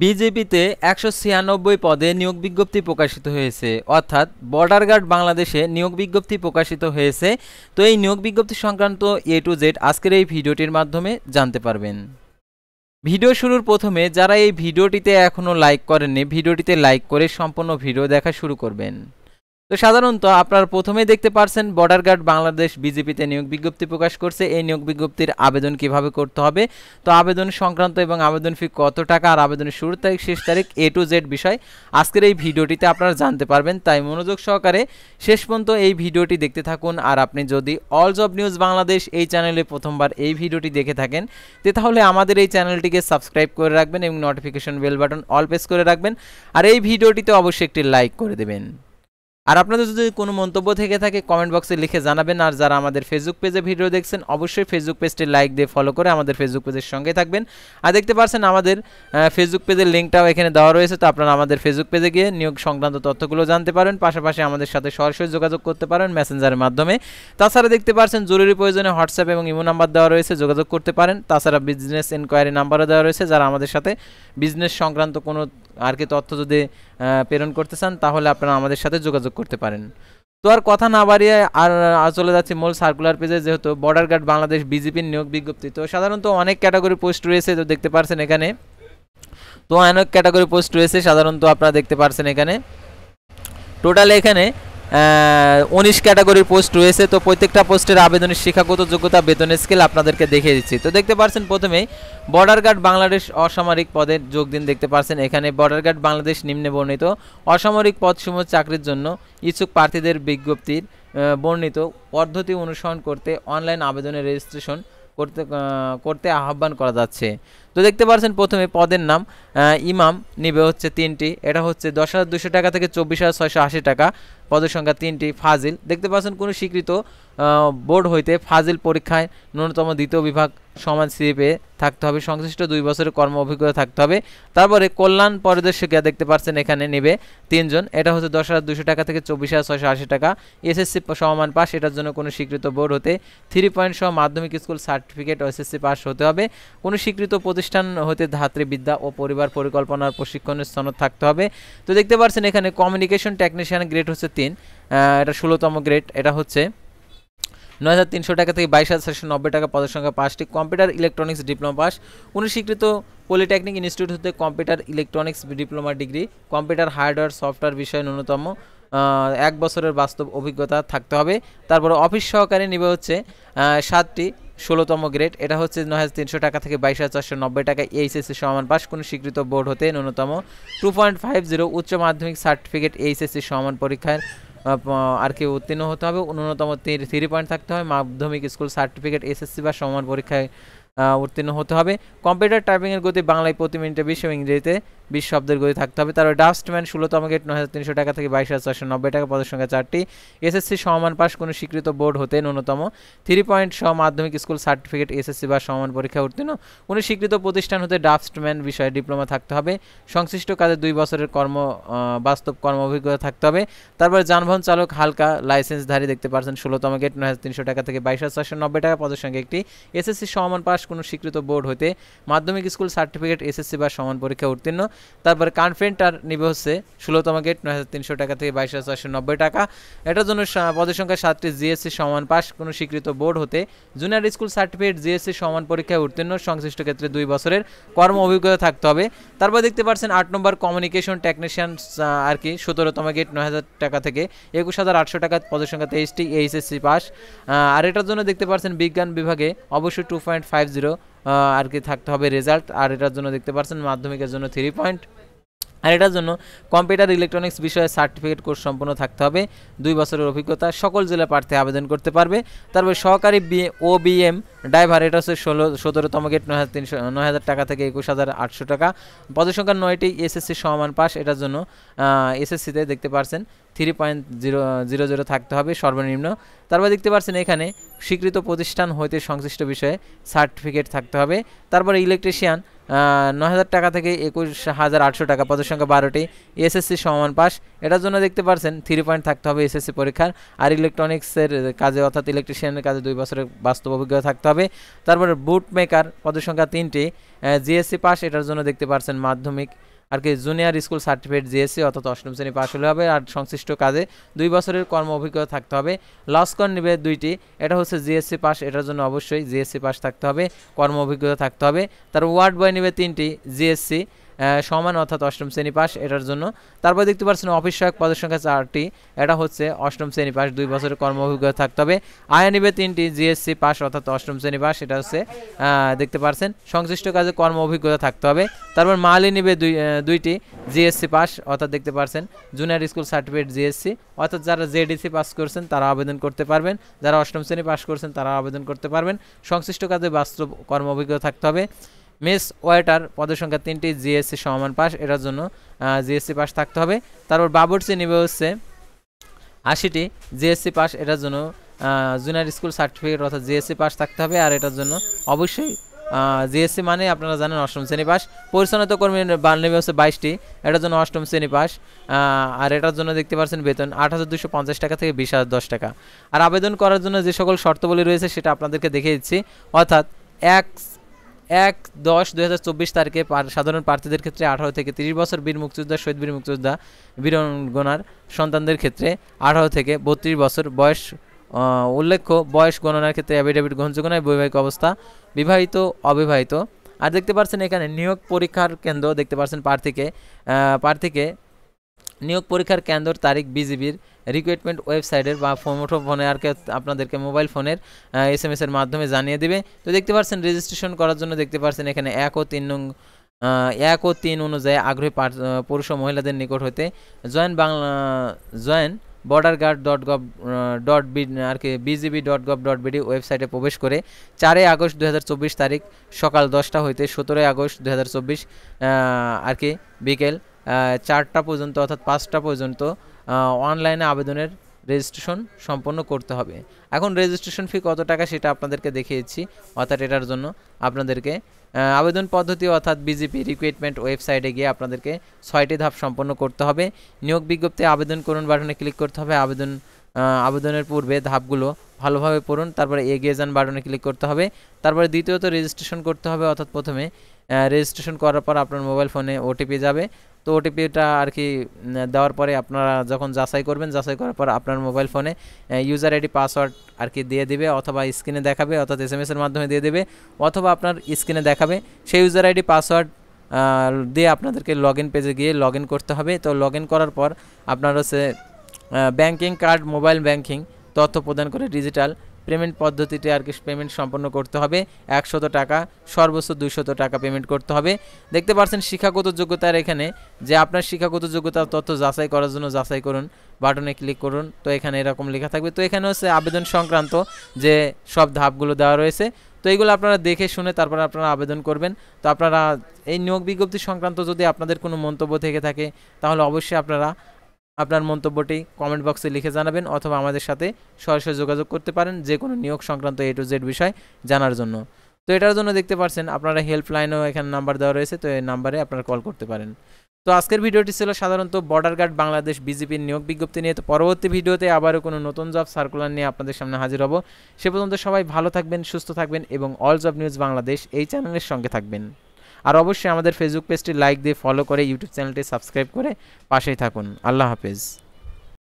বিজেপিতে ১৯৬ পদে নিয়োগ বিজ্ঞপ্তি প্রকাশিত হয়েছে, অর্থাৎ বর্ডার গার্ড বাংলাদেশে নিয়োগ বিজ্ঞপ্তি প্রকাশিত হয়েছে। তো এই নিয়োগ বিজ্ঞপ্তি সংক্রান্ত A to Z আজকের এই ভিডিওটির মাধ্যমে জানতে পারবেন। ভিডিও শুরুর প্রথমে যারা এই ভিডিওটিতে এখনও লাইক করেননি, ভিডিওটিতে লাইক করে সম্পূর্ণ ভিডিও দেখা শুরু করবেন। তো সাধারণত আপনারা প্রথমে দেখতে পারছেন বর্ডার গার্ড বাংলাদেশ বিজেপিতে নিয়োগ বিজ্ঞপ্তি প্রকাশ করছে। এই নিয়োগ বিজ্ঞপ্তির আবেদন কিভাবে করতে হবে, তো আবেদন সংক্রান্ত এবং আবেদন ফি কত টাকা আর আবেদনের শুরুর তারিখ শেষ তারিখ A to Z বিষয় আজকের এই ভিডিওটিতে আপনারা জানতে পারবেন। তাই মনোযোগ সহকারে শেষ পর্যন্ত এই ভিডিওটি দেখতে থাকুন। আর আপনি যদি অল জব নিউজ বাংলাদেশ এই চ্যানেলে প্রথমবার এই ভিডিওটি দেখে থাকেন তাহলে আমাদের এই চ্যানেলটিকে সাবস্ক্রাইব করে রাখবেন এবং notification bell button all press করে রাখবেন। আর এই ভিডিওটিতে অবশ্যই একটি লাইক করে দেবেন। আর আপনাদের যদি কোনো মন্তব্য থেকে থাকে কমেন্ট বক্সে লিখে জানাবেন। আর যারা আমাদের ফেসবুক পেজে ভিডিও দেখছেন অবশ্যই ফেসবুক পেজটি লাইক দিয়ে ফলো করে আমাদের ফেসবুক পেজের সঙ্গে থাকবেন। আর দেখতে পাচ্ছেন আমাদের ফেসবুক পেজের লিঙ্কটাও এখানে দেওয়া রয়েছে, তো আপনারা আমাদের ফেসবুক পেজে গিয়ে নিয়োগ সংক্রান্ত তথ্যগুলো জানতে পারেন। পাশাপাশি আমাদের সাথে সরাসরি যোগাযোগ করতে পারেন মেসেঞ্জারের মাধ্যমে। তাছাড়া দেখতে পাচ্ছেন জরুরি প্রয়োজনে হোয়াটসঅ্যাপ এবং ইমো নাম্বার দেওয়া রয়েছে, যোগাযোগ করতে পারেন। তাছাড়া বিজনেস এনকোয়ারি নাম্বারও দেওয়া রয়েছে, যারা আমাদের সাথে বিজনেস সংক্রান্ত কোনো আর কি তথ্য যদি প্রেরণ করতে চান তাহলে আপনারা আমাদের সাথে যোগাযোগ করতে পারেন। তো আর কথা না বাড়িয়ে আর চলে যাচ্ছি মূল সার্কুলার পেজে। যেহেতু বর্ডার গার্ড বাংলাদেশ বিজেপির নিয়োগ বিজ্ঞপ্তি, তো সাধারণত অনেক ক্যাটাগরি পোস্ট রয়েছে, তো দেখতে পাচ্ছেন এখানে তো অনেক ক্যাটাগরি পোস্ট রয়েছে। সাধারণত আপনারা দেখতে পাচ্ছেন এখানে টোটাল এখানে 19 ক্যাটাগরির পোস্ট রয়েছে। তো প্রত্যেকটা পোস্টের আবেদনের শিক্ষাগত যোগ্যতা বেতনের স্কেল আপনাদেরকে দেখিয়ে দিচ্ছি। তো দেখতে পাচ্ছেন প্রথমেই বর্ডার গার্ড বাংলাদেশ অসামরিক পদের যোগ দিন। দেখতে পাচ্ছেন এখানে বর্ডার গার্ড বাংলাদেশ নিম্নে বর্ণিত অসামরিক পদসমূহ চাকরির জন্য ইচ্ছুক প্রার্থীদের বিজ্ঞপ্তির বর্ণিত পদ্ধতি অনুসরণ করতে অনলাইন আবেদনের রেজিস্ট্রেশন করতে আহ্বান করা যাচ্ছে। তো দেখতে পাচ্ছেন প্রথমে পদের নাম ইমাম নিবে হচ্ছে 3টি, এটা হচ্ছে 10,200 টাকা থেকে 24,680 টাকা। পদের সংখ্যা 3টি। ফাজিল দেখতে পাচ্ছেন কোনো স্বীকৃত বোর্ড হইতে ফাজিল পরীক্ষায় ন্যূনতম দ্বিতীয় বিভাগ সমান সিএপে থাকতে হবে, সংশ্লিষ্ট 2 বছরের কর্ম অভিজ্ঞতা থাকতে হবে। তারপরে কল্যাণ পরিদর্শিকা দেখতে পাচ্ছেন এখানে নেবে 3 জন, এটা হচ্ছে 10,200 টাকা থেকে 24,680 টাকা। এসএসসি সমমান পাস, এটার জন্য কোনো স্বীকৃত বোর্ড হতে 3 পয়েন্ট সহ মাধ্যমিক স্কুল সার্টিফিকেট ও এসএসসি পাস হতে হবে। কোনো স্বীকৃত প্রতিষ্ঠান হতে ধাত্রীবিদ্যা ও পরিবার পরিকল্পনার প্রশিক্ষণের সনদ থাকতে হবে। তো দেখতে পাচ্ছেন এখানে কমিউনিকেশন টেকনিশিয়ান গ্রেড হচ্ছে 3, এটা 16তম গ্রেড, এটা হচ্ছে 9,300 টাকা থেকে 22,490 টাকা। পদের সংখ্যা 5টি। কম্পিউটার ইলেকট্রনিক্স ডিপ্লোমা পাস, কোনো স্বীকৃত পলিটেকনিক ইনস্টিটিউট হতে computer electronics diploma degree, computer hardware software বিষয়ে ন্যূনতম 1 বছরের বাস্তব অভিজ্ঞতা থাকতে হবে। তারপরে অফিস সহকারী নিবে হচ্ছে 7টি, 16তম গ্রেড, এটা হচ্ছে 9,300 টাকা থেকে 22,490 টাকা। এইচএসসি সমান পাস, কোনো স্বীকৃত বোর্ড হতে ন্যূনতম 2.50 উচ্চ মাধ্যমিক সার্টিফিকেট এইচএসসি সমান পরীক্ষায় আর কি উত্তীর্ণ হতে হবে। ন্যূনতম 3 পয়েন্ট থাকতে হবে। মাধ্যমিক স্কুল সার্টিফিকেট এসএসসি বা সমান পরীক্ষায় উত্তীর্ণ হতে হবে। কম্পিউটার টাইপিংয়ের গতি বাংলায় প্রতি মিনিটে 20 এবং ইংরেজিতে 20 শব্দের গতি থাকতে হবে। তারপরে ড্রাফটসম্যান 16তম গ্রেড 9,300 টাকা থেকে 22,490 টাকা। পদের সংখ্যা 4টি। এসএসসি সমান পাস, কোনো স্বীকৃত বোর্ড হতে ন্যূনতম 3 পয়েন্ট সহ মাধ্যমিক স্কুল সার্টিফিকেট এসএসসি বা সমান পরীক্ষায় উত্তীর্ণ। কোনো স্বীকৃত প্রতিষ্ঠান হতে ড্রাফটসম্যান বিষয়ে ডিপ্লোমা থাকতে হবে। সংশ্লিষ্ট কাজে 2 বছরের বাস্তব কর্ম অভিজ্ঞতা থাকতে হবে। তারপরে যানবাহন চালক হালকা লাইসেন্সধারী দেখতে পাচ্ছেন 16তম গ্রেড 9,300 টাকা থেকে 22,490 টাকা। পদের সংখ্যা 1টি। এসএসসি সমান পাস, কোনো স্বীকৃত বোর্ড হতে মাধ্যমিক স্কুল সার্টিফিকেট এসএসসি বা সমান পরীক্ষা উত্তীর্ণ। তারপরে কার্পেন্টার নিবে হচ্ছে 16তম গ্রেড 9,300 টাকা থেকে 22,490 টাকা। এটার জন্য পদের সংখ্যা 7টি। জিএসসি সমান পাস, কোনো স্বীকৃত বোর্ড হতে জুনিয়র স্কুল সার্টিফিকেট জিএসসি সমান পরীক্ষায় উত্তীর্ণ, সংশ্লিষ্ট ক্ষেত্রে 2 বছরের কর্ম অভিজ্ঞতা থাকতে হবে। তারপর দেখতে পাচ্ছেন 8 নম্বর কমিউনিকেশন টেকনিশিয়ান আর কি 17তম গ্রেড 9,000 টাকা থেকে 21,800 টাকা। পদের সংখ্যা 23টি। HSC pass. আর এটার জন্য দেখতে পাচ্ছেন বিজ্ঞান বিভাগে অবশ্যই 2.50 আর কি থাকতে হবে রেজাল্ট। আর এটার জন্য দেখতে পাচ্ছেন মাধ্যমিকের জন্য 3 পয়েন্ট। আর এটার জন্য কম্পিউটার ইলেকট্রনিক্স বিষয়ে সার্টিফিকেট কোর্স সম্পন্ন থাকতে হবে, 2 বছরের অভিজ্ঞতা। সকল জেলা প্রার্থী আবেদন করতে পারবে। তারপরে সহকারী OBM ড্রাইভার, এটা হচ্ছে 17তম গ্রেড 9,000 টাকা থেকে 21,800 টাকা। পদের সংখ্যা 9টি। এসএসসি সমান পাস, এটার জন্য এসএসসিতে দেখতে পাচ্ছেন 3.000 থাকতে হবে সর্বনিম্ন। তারপর দেখতে পাচ্ছেন এখানে স্বীকৃত প্রতিষ্ঠান হইতে সংশ্লিষ্ট বিষয়ে সার্টিফিকেট থাকতে হবে। তারপরে ইলেকট্রিশিয়ান 9,000 টাকা থেকে 21,800 টাকা, পদের সংখ্যা 12টি, এসএসসি সমান পাস, এটার জন্য দেখতে পাচ্ছেন 3 পয়েন্ট থাকতে হবে এসএসসি পরীক্ষার। আর ইলেকট্রনিক্সের কাজে অর্থাৎ ইলেকট্রিশিয়ানের কাজে 2 বছরের বাস্তব অভিজ্ঞতা থাকতে হবে। তারপরে বুট মেকার, পদের সংখ্যা 3টি, জিএসসি পাস, এটার জন্য দেখতে পাচ্ছেন মাধ্যমিক আর কি জুনিয়র স্কুল সার্টিফিকেট জিএসসি অর্থাৎ 8ম শ্রেণী পাস হলে হবে। আর সংশ্লিষ্ট কাজে 2 বছরের কর্ম অভিজ্ঞতা থাকতে হবে। লসকন নেবে 2টি, এটা হচ্ছে জিএসসি পাস, এটার জন্য অবশ্যই জিএসসি পাস থাকতে হবে, কর্ম অভিজ্ঞতা থাকতে হবে। তার ওয়ার্ড বয় নেবে 3টি, জিএসসি সমান অর্থাৎ 8ম শ্রেণী পাস, এটার জন্য। তারপর দেখতে পাচ্ছেন অফিস সহায়ক, পদের সংখ্যা 4টি, এটা হচ্ছে 8ম শ্রেণী পাস, 2 বছরের কর্ম অভিজ্ঞতা থাকতে হবে। আয়া নিবে 3টি, জিএসসি পাস অর্থাৎ 8ম শ্রেণী পাস, এটা হচ্ছে দেখতে পাচ্ছেন সংশ্লিষ্ট কাজে কর্ম অভিজ্ঞতা থাকতে হবে। তারপর মালি নিবে 2টি, জিএসসি পাস অর্থাৎ দেখতে পাচ্ছেন জুনিয়র স্কুল সার্টিফিকেট জিএসসি, অর্থাৎ যারা জেডিসি পাস করছেন তারা আবেদন করতে পারবেন, যারা 8ম শ্রেণী পাস করছেন তারা আবেদন করতে পারবেন। সংশ্লিষ্ট কাজে বাস্তব কর্ম অভিজ্ঞতা থাকতে হবে। মেস ওয়েটার, পদের সংখ্যা 3টি, জিএসসি সমান পাস, এটার জন্য জিএসসি পাস থাকতে হবে। তারপর বাবুর্চি নেবে হচ্ছে 80টি, জিএসসি পাস, এটার জন্য জুনিয়র স্কুল সার্টিফিকেট অর্থাৎ জিএসসি পাস থাকতে হবে। আর এটার জন্য অবশ্যই জিএসসি মানে আপনারা জানেন 8ম শ্রেণী পাস। পরিচালিত কর্মী নেবে হচ্ছে 22টি, এটার জন্য 8ম শ্রেণী পাস। আর এটার জন্য দেখতে পাচ্ছেন বেতন 8,250 টাকা থেকে 20,010 টাকা। আর আবেদন করার জন্য যে সকল শর্তাবলী রয়েছে সেটা আপনাদেরকে দেখিয়ে দিচ্ছি। অর্থাৎ 1/10/2024 তারিখে সাধারণ প্রার্থীদের ক্ষেত্রে 18 থেকে 30 বছর, বীর মুক্তিযোদ্ধা, শহীদ বীর মুক্তিযোদ্ধা, বীরাঙ্গনার সন্তানদের ক্ষেত্রে 18 থেকে 32 বছর বয়স। উল্লেখ্য বয়স গণনার ক্ষেত্রে অ্যাফিডেভিট গ্রহণযোগ্য নয়, বৈবাহিক অবস্থা বিবাহিত অবিবাহিত। আর দেখতে পাচ্ছেন এখানে নিয়োগ পরীক্ষার কেন্দ্র, দেখতে পাচ্ছেন প্রার্থীকে নিয়োগ পরীক্ষার কেন্দ্র তারিখ বিজিবির রিক্রুটমেন্ট ওয়েবসাইটের বা ফোনে আর আপনাদেরকে মোবাইল ফোনের SMS এর মাধ্যমে জানিয়ে দেবে। তো দেখতে পাচ্ছেন রেজিস্ট্রেশন করার জন্য দেখতে পাচ্ছেন এখানে 1 ও 3 অনুযায়ী আগ্রহী পুরুষ ও মহিলাদের নিকট হতে জয়েন borderguard.gov.bd আর কি bgb.gov.bd ওয়েবসাইটে প্রবেশ করে 4 আগস্ট 2024 তারিখ সকাল 10টা হইতে 17 আগস্ট 2024 আর কি বিকেল 4টা পর্যন্ত অর্থাৎ 5টা পর্যন্ত অনলাইনে আবেদনের রেজিস্ট্রেশন সম্পন্ন করতে হবে। এখন রেজিস্ট্রেশন ফি কত টাকা সেটা আপনাদেরকে দেখিয়েছি। অর্থাৎ এটার জন্য আপনাদেরকে আবেদন পদ্ধতি অর্থাৎ বিজেপি রিক্রুটমেন্ট ওয়েবসাইটে গিয়ে আপনাদেরকে 6টি ধাপ সম্পন্ন করতে হবে। নিয়োগ বিজ্ঞপ্তি আবেদন করুন বাটনে ক্লিক করতে হবে। আবেদনের পূর্বে ধাপগুলো ভালোভাবে পড়ুন, তারপরে এগিয়ে যান বাটনে ক্লিক করতে হবে। তারপরে দ্বিতীয়ত রেজিস্ট্রেশন করতে হবে। অর্থাৎ প্রথমে রেজিস্ট্রেশন করার পর আপনার মোবাইল ফোনে ওটিপি যাবে। তো ওটিপিটা আর কি দেওয়ার পরে আপনারা যখন যাচাই করবেন, যাচাই করার পর আপনার মোবাইল ফোনে ইউজার আইডি পাসওয়ার্ড আর কি দিয়ে দিবে, অথবা স্ক্রিনে দেখাবে অর্থাৎ SMS এর মাধ্যমে দিয়ে দেবে, অথবা আপনার স্ক্রিনে দেখাবে। সেই ইউজার আইডি পাসওয়ার্ড দিয়ে আপনাদেরকে লগইন পেজে গিয়ে লগইন করতে হবে। তো লগইন করার পর আপনার হচ্ছে ব্যাংকিং কার্ড, মোবাইল ব্যাংকিং তথ্য প্রদান করে ডিজিটাল পেমেন্ট পদ্ধতিতে আর কি পেমেন্ট সম্পন্ন করতে হবে। 100 টাকা, সর্বোচ্চ 200 টাকা পেমেন্ট করতে হবে। দেখতে পাচ্ছেন শিক্ষাগত যোগ্যতার এখানে যে আপনার শিক্ষাগত যোগ্যতার তথ্য যাচাই করার জন্য যাচাই করুন বাটনে ক্লিক করুন। তো এখানে এরকম লেখা থাকবে। তো এখানে হচ্ছে আবেদন সংক্রান্ত যে সব ধাপগুলো দেওয়া রয়েছে। তো এইগুলো আপনারা দেখে শুনে তারপর আপনারা আবেদন করবেন। তো আপনারা এই নিয়োগ বিজ্ঞপ্তি সংক্রান্ত যদি আপনাদের কোনো মন্তব্য থেকে থাকে তাহলে অবশ্যই আপনারা আপনার মন্তব্যটি কমেন্ট বক্সে লিখে জানাবেন, অথবা আমাদের সাথে সরাসরি যোগাযোগ করতে পারেন যে কোনো নিয়োগ সংক্রান্ত A to Z বিষয় জানার জন্য। তো এটার জন্য দেখতে পাচ্ছেন আপনারা হেল্পলাইনও এখানে নাম্বার দেওয়া রয়েছে, তো এই নাম্বারে আপনারা কল করতে পারেন। তো আজকের ভিডিওটি ছিল সাধারণত বর্ডার গার্ড বাংলাদেশ বিজিপির নিয়োগ বিজ্ঞপ্তি নিয়ে। তো পরবর্তী ভিডিওতে আবারও কোনো নতুন জব সার্কুলার নিয়ে আপনাদের সামনে হাজির হব। সে পর্যন্ত সবাই ভালো থাকবেন, সুস্থ থাকবেন এবং অল জব নিউজ বাংলাদেশ এই চ্যানেলের সঙ্গে থাকবেন। আর অবশ্যই আমাদের ফেসবুক পেজটি লাইক দিয়ে ফলো করে ইউটিউব চ্যানেলটি সাবস্ক্রাইব করে পাশেই থাকুন। আল্লাহ হাফেজ।